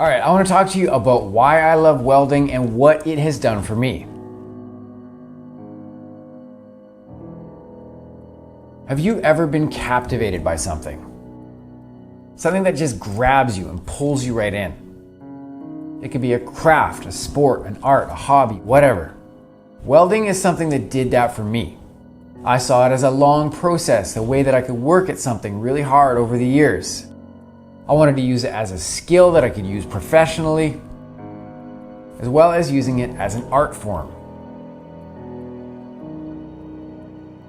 All right, I want to talk to you about why I love welding and what it has done for me. Have you ever been captivated by something? Something that just grabs you and pulls you right in. It could be a craft, a sport, an art, a hobby, whatever. Welding is something that did that for me. I saw it as a long process, a way that I could work at something really hard over the years. I wanted to use it as a skill that I could use professionally, as well as using it as an art form.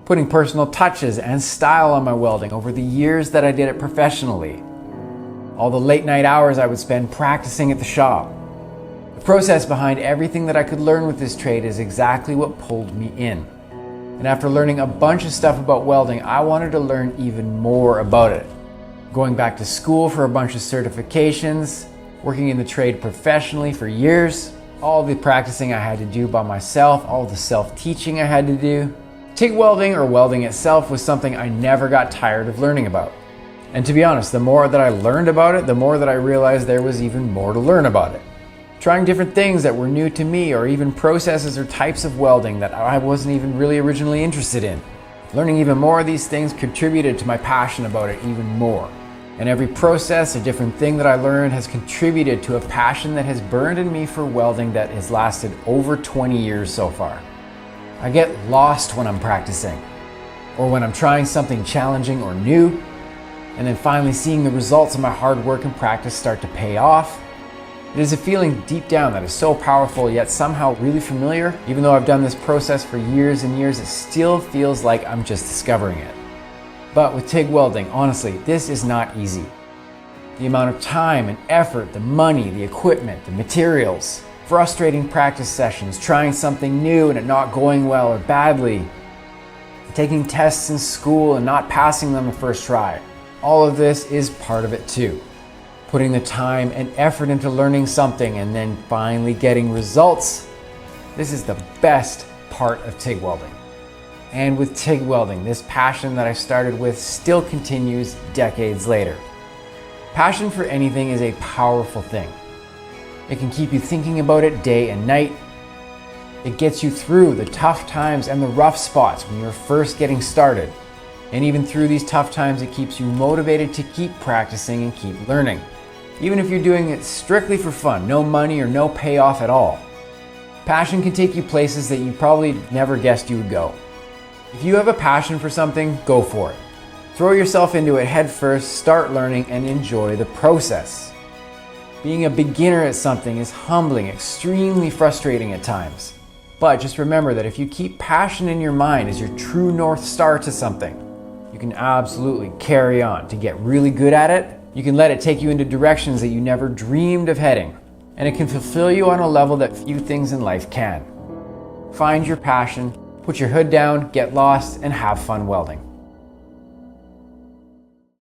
Putting personal touches and style on my welding over the years that I did it professionally. All the late night hours I would spend practicing at the shop. The process behind everything that I could learn with this trade is exactly what pulled me in. And after learning a bunch of stuff about welding, I wanted to learn even more about it. Going back to school for a bunch of certifications, working in the trade professionally for years, all the practicing I had to do by myself, all the self-teaching I had to do. TIG welding, or welding itself, was something I never got tired of learning about. And to be honest, the more that I learned about it, the more that I realized there was even more to learn about it. Trying different things that were new to me, or even processes or types of welding that I wasn't even really originally interested in. Learning even more of these things contributed to my passion about it even more. And every process or different thing that I learned has contributed to a passion that has burned in me for welding that has lasted over 20 years so far. I get lost when I'm practicing, or when I'm trying something challenging or new, and then finally seeing the results of my hard work and practice start to pay off. It is a feeling deep down that is so powerful yet somehow really familiar. Even though I've done this process for years and years, it still feels like I'm just discovering it. But with TIG welding, honestly, this is not easy. The amount of time and effort, the money, the equipment, the materials, frustrating practice sessions, trying something new and it not going well or badly, taking tests in school and not passing them the first try. All of this is part of it too. Putting the time and effort into learning something and then finally getting results. This is the best part of TIG welding. And with TIG welding, this passion that I started with still continues decades later. Passion for anything is a powerful thing. It can keep you thinking about it day and night. It gets you through the tough times and the rough spots when you're first getting started. And even through these tough times, it keeps you motivated to keep practicing and keep learning. Even if you're doing it strictly for fun, no money or no payoff at all. Passion can take you places that you probably never guessed you would go. If you have a passion for something, go for it. Throw yourself into it head first, start learning, and enjoy the process. Being a beginner at something is humbling, extremely frustrating at times. But just remember that if you keep passion in your mind as your true North Star to something, you can absolutely carry on to get really good at it. You can let it take you into directions that you never dreamed of heading. And it can fulfill you on a level that few things in life can. Find your passion, put your hood down, get lost, and have fun welding.